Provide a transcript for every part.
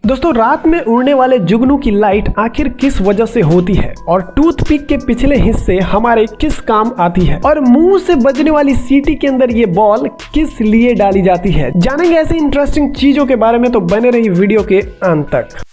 दोस्तों रात में उड़ने वाले जुगनू की लाइट आखिर किस वजह से होती है और टूथपिक के पिछले हिस्से हमारे किस काम आती है और मुंह से बजने वाली सीटी के अंदर ये बॉल किस लिए डाली जाती है। जानेंगे ऐसी इंटरेस्टिंग चीजों के बारे में, तो बने रही वीडियो के अंत तक।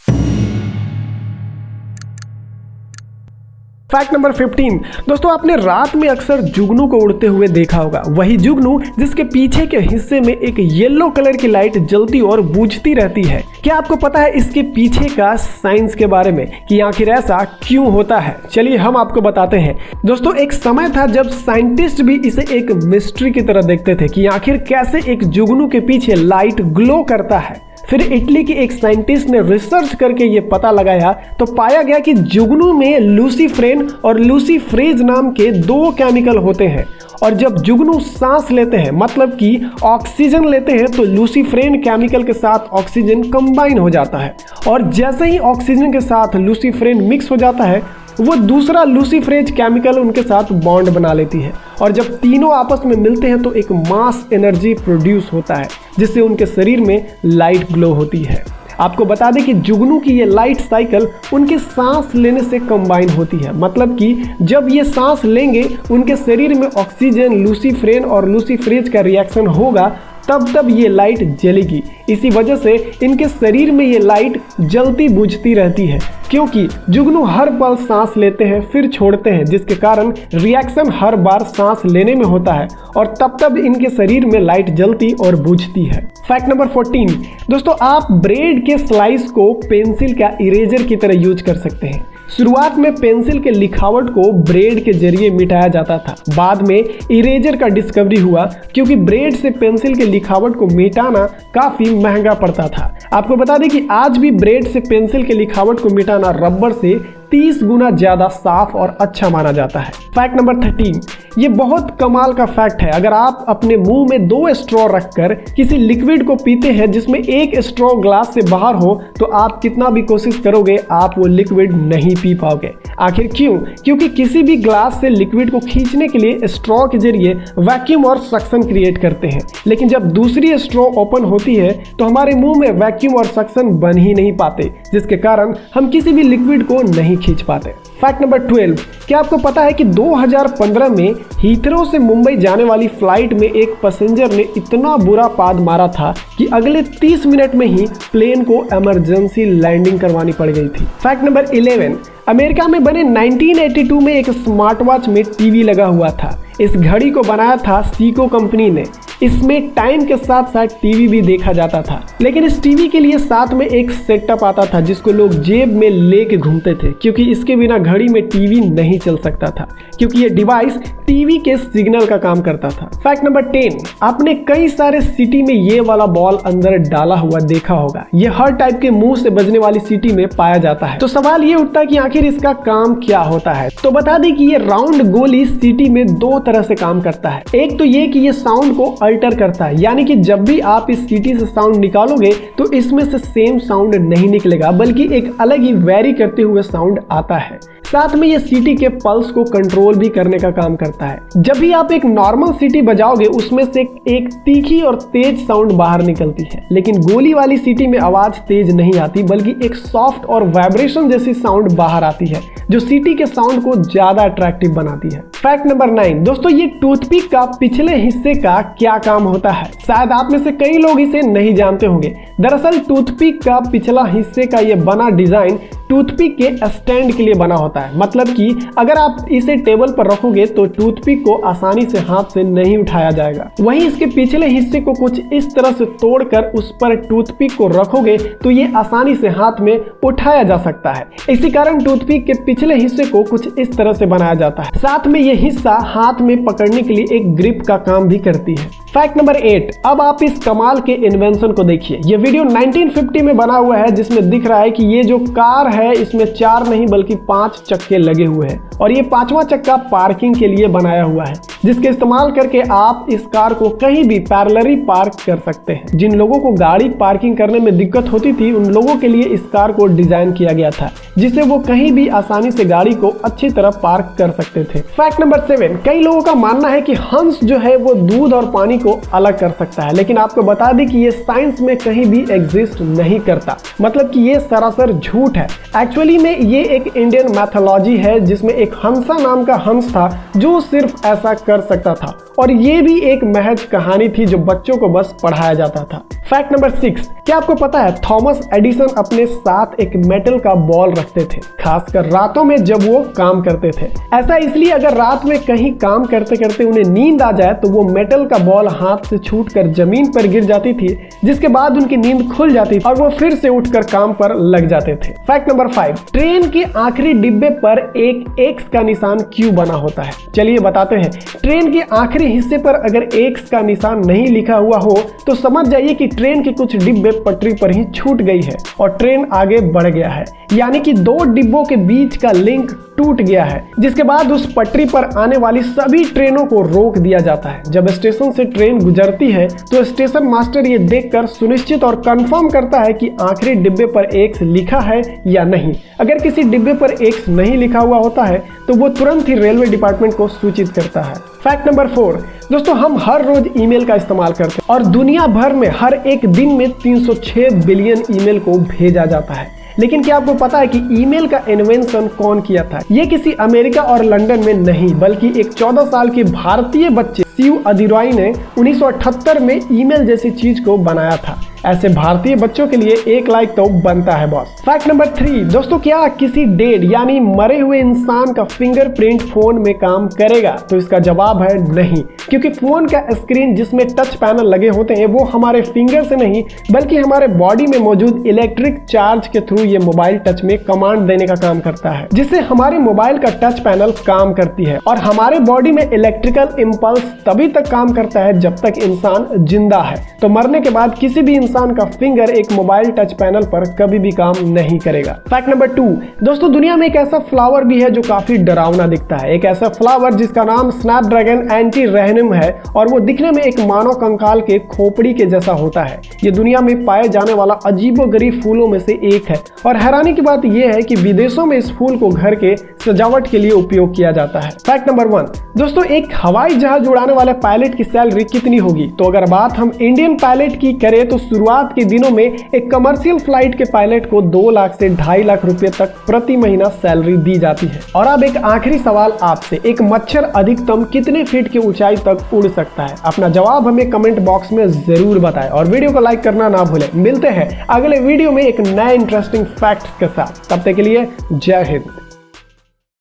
Fact number 15। दोस्तों आपने रात में अक्सर जुगनू को उड़ते हुए देखा होगा, वही जुगनू जिसके पीछे के हिस्से में एक येलो कलर की लाइट जलती और बुझती रहती है। क्या आपको पता है इसके पीछे का साइंस के बारे में कि आखिर ऐसा क्यों होता है? चलिए हम आपको बताते हैं। दोस्तों एक समय था जब साइंटिस्ट भी इसे एक मिस्ट्री की तरह देखते थे कि आखिर कैसे एक जुगनू के पीछे लाइट ग्लो करता है। फिर इटली के एक साइंटिस्ट ने रिसर्च करके ये पता लगाया तो पाया गया कि जुगनू में लूसीफ्रेन और लूसीफ्रेज नाम के दो केमिकल होते हैं, और जब जुगनू सांस लेते हैं मतलब कि ऑक्सीजन लेते हैं तो लूसीफ्रेन केमिकल के साथ ऑक्सीजन कंबाइन हो जाता है, और जैसे ही ऑक्सीजन के साथ लूसीफ्रेन मिक्स हो जाता है वो दूसरा लूसीफ्रेज केमिकल उनके साथ बॉन्ड बना लेती है, और जब तीनों आपस में मिलते हैं तो एक मास एनर्जी प्रोड्यूस होता है जिससे उनके शरीर में लाइट ग्लो होती है। आपको बता दें कि जुगनू की ये लाइट साइकिल उनके सांस लेने से कंबाइन होती है, मतलब कि जब ये सांस लेंगे उनके शरीर में ऑक्सीजन, लूसीफ्रेन और लूसीफ्रेज का रिएक्शन होगा, तब ये लाइट जलेगी। इसी वजह से इनके शरीर में ये लाइट जलती बुझती रहती है, क्योंकि जुगनू हर पल सांस लेते हैं फिर छोड़ते हैं, जिसके कारण रिएक्शन हर बार सांस लेने में होता है और तब इनके शरीर में लाइट जलती और बुझती है। Fact number 14। दोस्तों आप ब्रेड के स्लाइस को पेंसिल का इरेजर की तरह यूज कर सकते हैं। शुरुआत में पेंसिल के लिखावट को ब्रेड के जरिए मिटाया जाता था, बाद में इरेजर का डिस्कवरी हुआ क्योंकि ब्रेड से पेंसिल के लिखावट को मिटाना काफी महंगा पड़ता था। आपको बता दें कि आज भी ब्रेड से पेंसिल के लिखावट को मिटाना रबर से 30 गुना ज्यादा साफ और अच्छा माना जाता है। Fact number 13। ये बहुत कमाल का फैक्ट है। अगर आप अपने मुंह में 2 स्ट्रॉ रखकर किसी लिक्विड को पीते हैं जिसमें एक स्ट्रॉ ग्लास से बाहर हो तो आप कितना भी कोशिश करोगे आप वो लिक्विड नहीं पी पाओगे। आखिर क्यों? क्योंकि किसी भी ग्लास से लिक्विड को खींचने के लिए स्ट्रॉ के जरिए वैक्यूम और सक्शन क्रिएट करते हैं, लेकिन जब दूसरी स्ट्रॉ ओपन होती है तो हमारे मुंह में वैक्यूम और सक्शन बन ही नहीं पाते, जिसके कारण हम किसी भी लिक्विड को नहीं खींच पाते। Fact number 12। क्या आपको पता है कि 2015 में हीथ्रो से मुंबई जाने वाली फ्लाइट में एक पैसेंजर ने इतना बुरा पाद मारा था कि अगले 30 मिनट में ही प्लेन को इमरजेंसी लैंडिंग करवानी पड़ गई थी। Fact number 11। अमेरिका में बने 1982 में एक स्मार्ट वॉच में टीवी लगा हुआ था। इस घड़ी को बनाया था सीको कंपनी ने। इसमें टाइम के साथ साथ टीवी भी देखा जाता था, लेकिन इस टीवी के लिए साथ में एक सेटअप आता था जिसको लोग जेब में लेके घूमते थे, क्योंकि इसके बिना घड़ी में टीवी नहीं चल सकता था, क्योंकि ये डिवाइस टीवी के सिग्नल का काम करता था। Fact number 10। आपने कई सारे सिटी में ये वाला बॉल अंदर डाला हुआ देखा होगा। ये हर टाइप के मुंह से बजने वाली सिटी में पाया जाता है। तो सवाल ये उठता है कि आखिर इसका काम क्या होता है? तो बता दें कि ये राउंड गोली सिटी में 2 तरह से काम करता है। एक तो ये कि ये साउंड को अल्टर करता है, यानी कि जब भी आप इस सीटी से साउंड निकालोगे तो इसमें से सेम साउंड नहीं निकलेगा, बल्कि एक अलग ही वेरी करते हुए साउंड आता है। साथ में ये सीटी के पल्स को कंट्रोल भी करने का काम करता है। जब भी आप एक नॉर्मल सीटी बजाओगे उसमें से एक तीखी और तेज साउंड बाहर निकलती है, लेकिन गोली वाली सीटी में आवाज तेज नहीं आती, बल्कि एक सॉफ्ट और वाइब्रेशन जैसी साउंड बाहर आती है जो सीटी के साउंड को ज्यादा अट्रैक्टिव बनाती है। Fact number 9। दोस्तों ये टूथपिक का पिछले हिस्से का क्या काम होता है? शायद आप में से कई लोग इसे नहीं जानते होंगे। दरअसल टूथपिक का पिछला हिस्से का ये बना डिजाइन टूथपिक के स्टैंड के लिए बना होता है, मतलब कि अगर आप इसे टेबल पर रखोगे तो टूथपिक को आसानी से हाथ से नहीं उठाया जाएगा। वहीं इसके पिछले हिस्से को कुछ इस तरह से तोड़कर उस पर टूथपिक को रखोगे तो ये आसानी से हाथ में उठाया जा सकता है। इसी कारण टूथपिक के पिछले हिस्से को कुछ इस तरह से बनाया जाता है। साथ में ये हिस्सा हाथ में पकड़ने के लिए एक ग्रिप का काम भी करती है। Fact number 8। अब आप इस कमाल के इन्वेंशन को देखिए। ये वीडियो 1950 में बना हुआ है, जिसमें दिख रहा है कि ये जो कार है इसमें 4 नहीं बल्कि 5 चक्के लगे हुए हैं, और ये 5वां चक्का पार्किंग के लिए बनाया हुआ है, जिसके इस्तेमाल करके आप इस कार को कहीं भी पैरेलली पार्क कर सकते हैं। जिन लोगों को गाड़ी पार्किंग करने में दिक्कत होती थी उन लोगों के लिए इस कार को डिजाइन किया गया था, जिससे वो कहीं भी आसानी से गाड़ी को अच्छी तरह पार्क कर सकते थे। फैक्ट नंबर 7, कई लोगों का मानना है कि हंस जो है वो दूध और पानी को अलग कर सकता है, लेकिन आपको बता दें कि ये साइंस में कहीं भी एग्जिस्ट नहीं करता, मतलब कि ये सरासर झूठ है। एक्चुअली में ये एक इंडियन मैथोलॉजी है जिसमें एक हंसा नाम का हंस था जो सिर्फ ऐसा कर सकता था, और ये भी एक महज कहानी थी जो बच्चों को बस पढ़ाया जाता था। फैक्ट नंबर 6, क्या आपको पता है थॉमस एडिसन अपने साथ एक मेटल का बॉल रखते थे, खासकर रातों में जब वो काम करते थे। ऐसा इसलिए अगर रात में कहीं काम करते करते उन्हें नींद आ जाए तो वो मेटल का बॉल हाथ से छूटकर जमीन पर गिर जाती थी, जिसके बाद उनकी नींद खुल जाती थी और वो फिर से उठकर काम पर लग जाते थे। फैक्ट नंबर 5, ट्रेन के आखिरी डिब्बे पर एक एक्स का निशान क्यों बना होता है? चलिए बताते हैं। ट्रेन के आखिरी हिस्से पर अगर एक्स का निशान नहीं लिखा हुआ हो तो समझ जाइए कि ट्रेन के कुछ डिब्बे पटरी पर ही छूट गई है और ट्रेन आगे बढ़ गया है, यानी कि 2 डिब्बों के बीच का लिंक टूट गया है, जिसके बाद उस पटरी पर आने वाली सभी ट्रेनों को रोक दिया जाता है। जब स्टेशन से ट्रेन गुजरती है तो स्टेशन मास्टर ये देखकर सुनिश्चित और कंफर्म करता है कि आखिरी डिब्बे पर एक्स लिखा है या नहीं। अगर किसी डिब्बे पर एक्स नहीं लिखा हुआ होता है तो वो तुरंत ही रेलवे डिपार्टमेंट को सूचित करता है। फैक्ट नंबर 4, दोस्तों हम हर रोज ईमेल का इस्तेमाल करते हैं और दुनिया भर में हर एक दिन में 306 बिलियन ईमेल को भेजा जाता है, लेकिन क्या आपको पता है कि ईमेल का इन्वेंशन कौन किया था? ये किसी अमेरिका और लंदन में नहीं बल्कि एक 14 साल के भारतीय बच्चे शिव अधिरॉय ने 1978 में ईमेल जैसी चीज को बनाया था। ऐसे भारतीय बच्चों के लिए 1 लाइक तो बनता है बॉस। फैक्ट नंबर 3, दोस्तों क्या किसी डेड यानी मरे हुए इंसान का फिंगरप्रिंट फोन में काम करेगा? तो इसका जवाब है नहीं, क्योंकि फोन का स्क्रीन जिसमें टच पैनल लगे होते हैं वो हमारे फिंगर से नहीं बल्कि हमारे बॉडी में मौजूद इलेक्ट्रिक चार्ज के थ्रू ये मोबाइल टच में कमांड देने का काम करता है, जिससे हमारे मोबाइल का टच पैनल काम करती है। और हमारे बॉडी में इलेक्ट्रिकल इम्पल्स तभी तक काम करता है जब तक इंसान जिंदा है, तो मरने के बाद किसी भी इंसान का फिंगर एक मोबाइल टच पैनल पर कभी भी काम नहीं करेगा। फैक्ट नंबर 2, दोस्तों दुनिया में एक ऐसा फ्लावर भी है जो काफी डरावना दिखता है। एक ऐसा फ्लावर जिसका नाम स्नैपड्रैगन एंटीरेहनियम है और वो दिखने में एक मानव कंकाल के खोपड़ी के जैसा होता है। ये दुनिया में पाए जाने वाला अजीबोगरीब फूलों में से एक है और हैरानी की बात यह है कि विदेशों में इस फूल को घर के सजावट के लिए उपयोग किया जाता है। फैक्ट नंबर 1, दोस्तों एक हवाई जहाज उड़ाने वाले पायलट की सैलरी कितनी होगी? तो अगर बात हम इंडियन पायलट की करें तो शुरुआत के दिनों में एक कमर्शियल फ्लाइट के पायलट को 2 लाख से 2.5 लाख रुपए तक प्रति महीना सैलरी दी जाती है। और अब एक आखिरी सवाल आपसे, एक मच्छर अधिकतम कितने फीट की ऊंचाई तक उड़ सकता है? अपना जवाब हमें कमेंट बॉक्स में जरूर बताएं और वीडियो को लाइक करना ना भूलें। मिलते हैं अगले वीडियो में एक नए इंटरेस्टिंग फैक्ट के साथ, तब तक के लिए जय हिंद।